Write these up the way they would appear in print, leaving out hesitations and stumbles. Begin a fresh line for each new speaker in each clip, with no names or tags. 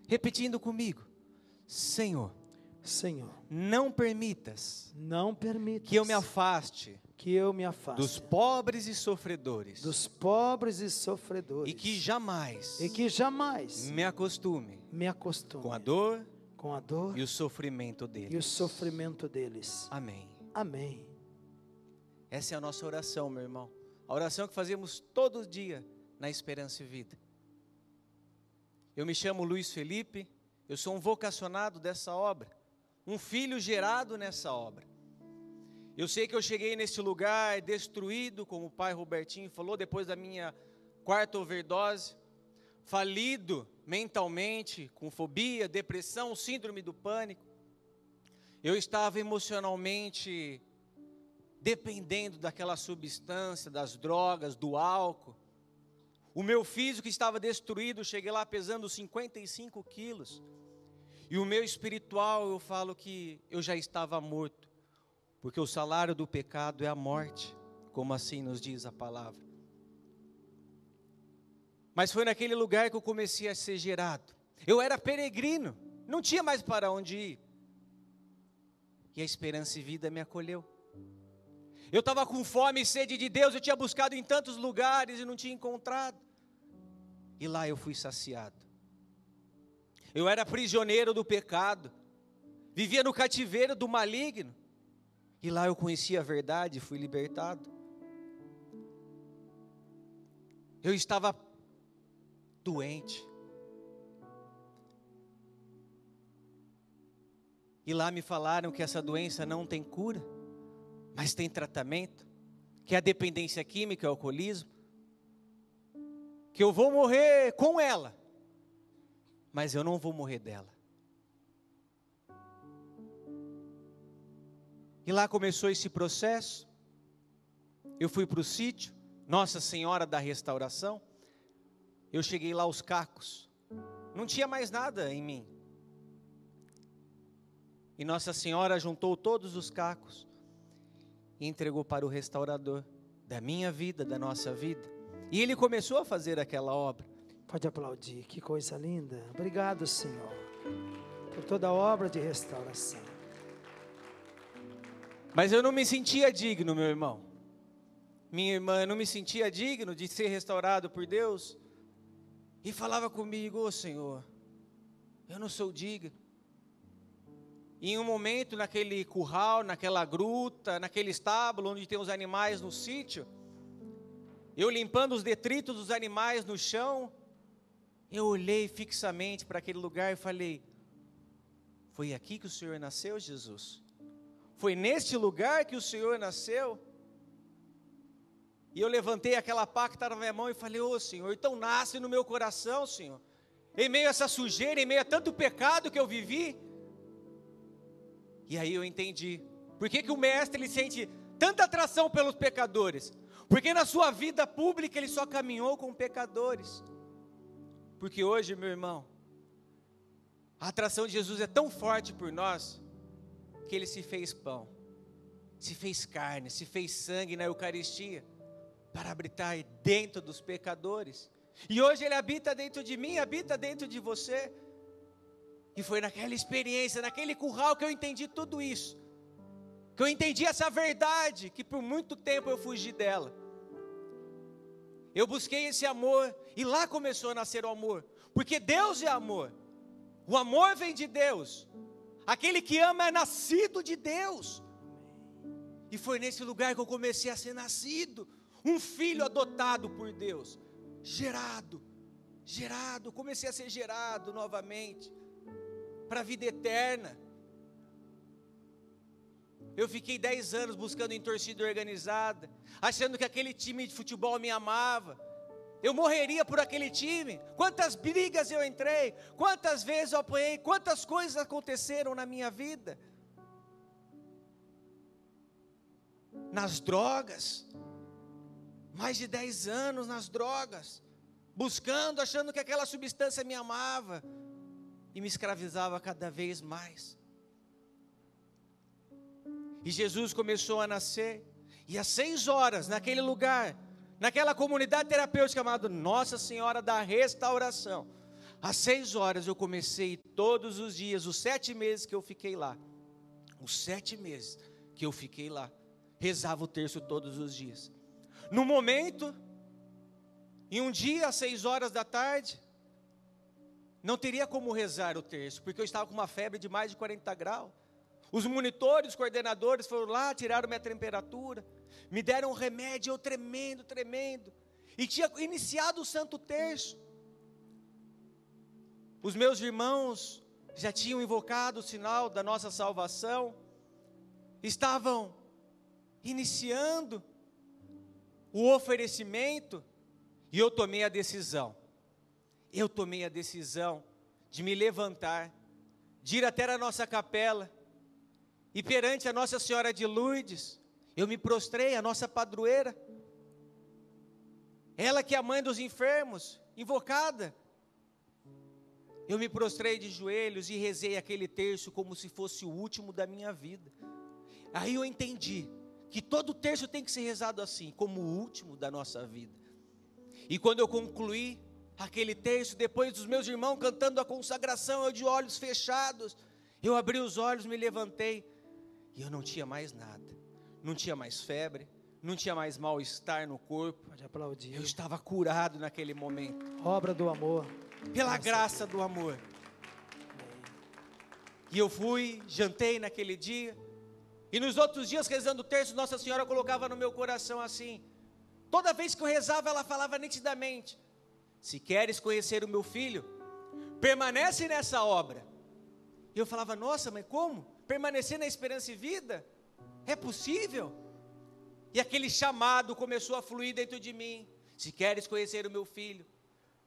repetindo comigo: Senhor,
Senhor,
não permitas
não permitas
que eu me afaste dos
dos
pobres e sofredores,
pobres e sofredores,
e que jamais
jamais
me acostume com a dor e o sofrimento deles. Amém.
Amém.
Essa é a nossa oração, meu irmão. A oração que fazemos todo dia na Esperança e Vida. Eu me chamo Luiz Felipe, eu sou um vocacionado dessa obra, um filho gerado nessa obra. Eu sei que eu cheguei nesse lugar destruído, como o pai Robertinho falou, depois da minha 4ª overdose, falido mentalmente, com fobia, depressão, síndrome do pânico. Eu estava emocionalmente dependendo daquela substância, das drogas, do álcool. O meu físico estava destruído, cheguei lá pesando 55 quilos. E o meu espiritual, eu falo que eu já estava morto, porque o salário do pecado é a morte, como assim nos diz a palavra. Mas foi naquele lugar que eu comecei a ser gerado. Eu era peregrino, não tinha mais para onde ir. E a Esperança e Vida me acolheu. Eu estava com fome e sede de Deus, eu tinha buscado em tantos lugares e não tinha encontrado. E lá eu fui saciado. Eu era prisioneiro do pecado, vivia no cativeiro do maligno. E lá eu conheci a verdade e fui libertado. Eu estava doente. E lá me falaram que essa doença não tem cura, mas tem tratamento, que é a dependência química, o alcoolismo. Que eu vou morrer com ela, mas eu não vou morrer dela. E lá começou esse processo. Eu fui para o sítio, Nossa Senhora da Restauração. Eu cheguei lá aos cacos, não tinha mais nada em mim. E Nossa Senhora juntou todos os cacos e entregou para o restaurador da minha vida, da nossa vida. E ele começou a fazer aquela obra.
Pode aplaudir, que coisa linda. Obrigado, Senhor, por toda a obra de restauração.
Mas eu não me sentia digno, meu irmão. Minha irmã, eu não me sentia digno de ser restaurado por Deus. E falava comigo: ô Senhor, eu não sou digno. E em um momento, naquele curral, naquela gruta, naquele estábulo onde tem os animais no sítio, eu limpando os detritos dos animais no chão, eu olhei fixamente para aquele lugar e falei: foi aqui que o Senhor nasceu, Jesus? Foi neste lugar que o Senhor nasceu? E eu levantei aquela pá que estava na minha mão e falei: ô Senhor, então nasce no meu coração, Senhor, em meio a essa sujeira, em meio a tanto pecado que eu vivi. E aí eu entendi, por que o mestre ele sente tanta atração pelos pecadores? Porque na sua vida pública ele só caminhou com pecadores. Porque hoje, meu irmão, a atração de Jesus é tão forte por nós, que ele se fez pão, se fez carne, se fez sangue na Eucaristia, para habitar dentro dos pecadores. E hoje ele habita dentro de mim, habita dentro de você. E foi naquela experiência, naquele curral que eu entendi tudo isso. Que eu entendi essa verdade, que por muito tempo eu fugi dela. Eu busquei esse amor, e lá começou a nascer o amor. Porque Deus é amor. O amor vem de Deus. Aquele que ama é nascido de Deus. E foi nesse lugar que eu comecei a ser nascido. Um filho adotado por Deus. Gerado. Comecei a ser gerado novamente. Para a vida eterna. Eu fiquei 10 anos buscando em torcida organizada, achando que aquele time de futebol me amava. Eu morreria por aquele time. Quantas brigas eu entrei, quantas vezes eu apanhei, quantas coisas aconteceram na minha vida. Nas drogas, mais de 10 anos nas drogas, buscando, achando que aquela substância me amava, e me escravizava cada vez mais. E Jesus começou a nascer, e às 6 horas, naquele lugar, naquela comunidade terapêutica chamada Nossa Senhora da Restauração, Às 6 horas eu comecei todos os dias, os 7 meses que eu fiquei lá. Os 7 meses que eu fiquei lá, rezava o terço todos os dias. No momento, em um dia, às 6 horas da tarde, não teria como rezar o terço, porque eu estava com uma febre de mais de 40 graus. Os monitores, os coordenadores foram lá, tiraram minha temperatura, me deram um remédio, eu tremendo. E tinha iniciado o Santo Terço. Os meus irmãos já tinham invocado o sinal da nossa salvação, estavam iniciando o oferecimento, e eu tomei a decisão de me levantar, de ir até a nossa capela, e perante a Nossa Senhora de Lourdes, eu me prostrei, a nossa padroeira, ela que é a mãe dos enfermos, invocada. Eu me prostrei de joelhos e rezei aquele terço como se fosse o último da minha vida. Aí eu entendi que todo terço tem que ser rezado assim, como o último da nossa vida. E quando eu concluí aquele terço, depois dos meus irmãos cantando a consagração, eu de olhos fechados, eu abri os olhos, me levantei, e eu não tinha mais nada. Não tinha mais febre, não tinha mais mal-estar no corpo.
Pode aplaudir.
Eu estava curado naquele momento.
Obra do amor.
Pela graça do amor. E eu fui, jantei naquele dia. E nos outros dias, rezando o terço, Nossa Senhora colocava no meu coração assim. Toda vez que eu rezava, ela falava nitidamente: se queres conhecer o meu filho, permanece nessa obra. E eu falava: nossa, mas como? Permanecer na esperança e vida? É possível? E aquele chamado começou a fluir dentro de mim. Se queres conhecer o meu filho,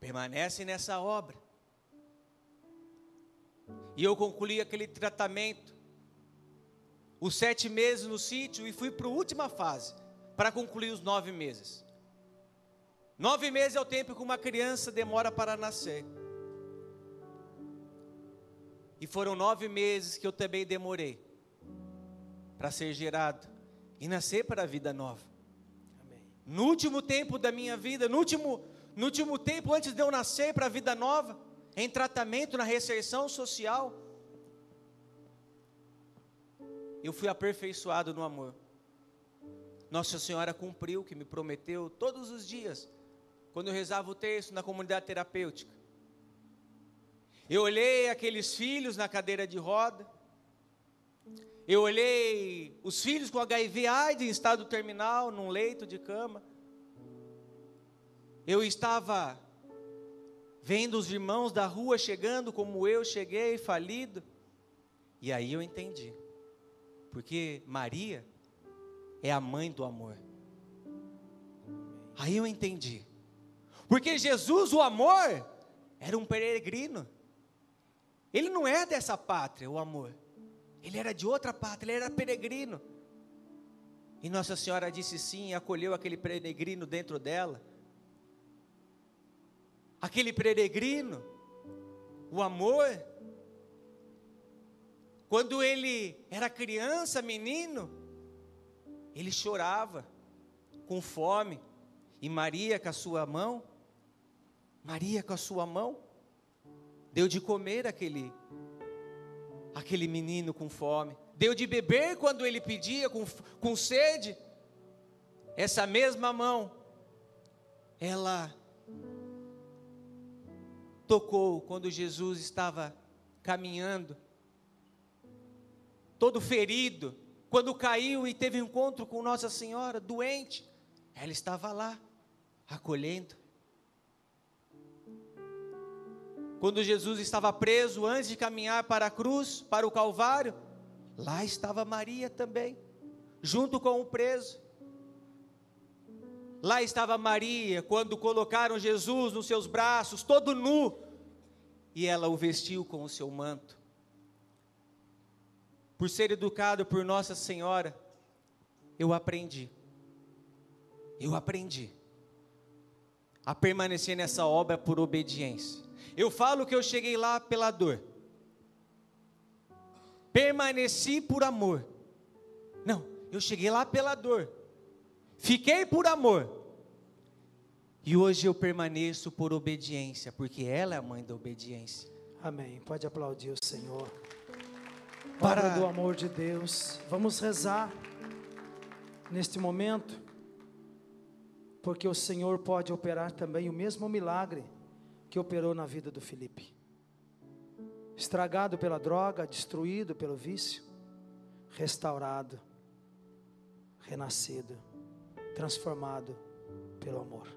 permanece nessa obra. E eu concluí aquele tratamento, os 7 meses no sítio, e fui para a última fase, para concluir os 9 meses. 9 meses é o tempo que uma criança demora para nascer. E foram 9 meses que eu também demorei para ser gerado e nascer para a vida nova. Amém. No último tempo da minha vida, no último tempo antes de eu nascer para a vida nova, em tratamento, na reinserção social, eu fui aperfeiçoado no amor. Nossa Senhora cumpriu o que me prometeu todos os dias, quando eu rezava o terço na comunidade terapêutica. Eu olhei aqueles filhos na cadeira de roda, eu olhei os filhos com HIV/AIDS em estado terminal, num leito de cama. Eu estava vendo os irmãos da rua chegando como eu cheguei, falido. E aí eu entendi, porque Maria é a mãe do amor. Aí eu entendi, porque Jesus, o amor, era um peregrino. Ele não é dessa pátria, o amor. Ele era de outra pátria, ele era peregrino. E Nossa Senhora disse sim e acolheu aquele peregrino dentro dela. Aquele peregrino, o amor, quando ele era criança, menino, ele chorava, com fome. E Maria com a sua mão, deu de comer aquele menino com fome. Deu de beber quando ele pedia com sede. Essa mesma mão, ela tocou quando Jesus estava caminhando, todo ferido, quando caiu e teve um encontro com Nossa Senhora, doente. Ela estava lá, acolhendo. Quando Jesus estava preso, antes de caminhar para a cruz, para o Calvário, lá estava Maria também, junto com o preso. Lá estava Maria, quando colocaram Jesus nos seus braços, todo nu, e ela o vestiu com o seu manto. Por ser educado por Nossa Senhora, eu aprendi a permanecer nessa obra por obediência. Eu falo que eu cheguei lá pela dor, permaneci por amor. Não, eu cheguei lá pela dor, fiquei por amor, E hoje eu permaneço por obediência, porque ela é a mãe da obediência.
Amém. Pode aplaudir o Senhor.
Para-
Obra do amor de Deus. Vamos rezar neste momento, porque o Senhor pode operar também o mesmo milagre que operou na vida do Felipe. Estragado pela droga, destruído pelo vício, restaurado, renascido, transformado pelo amor.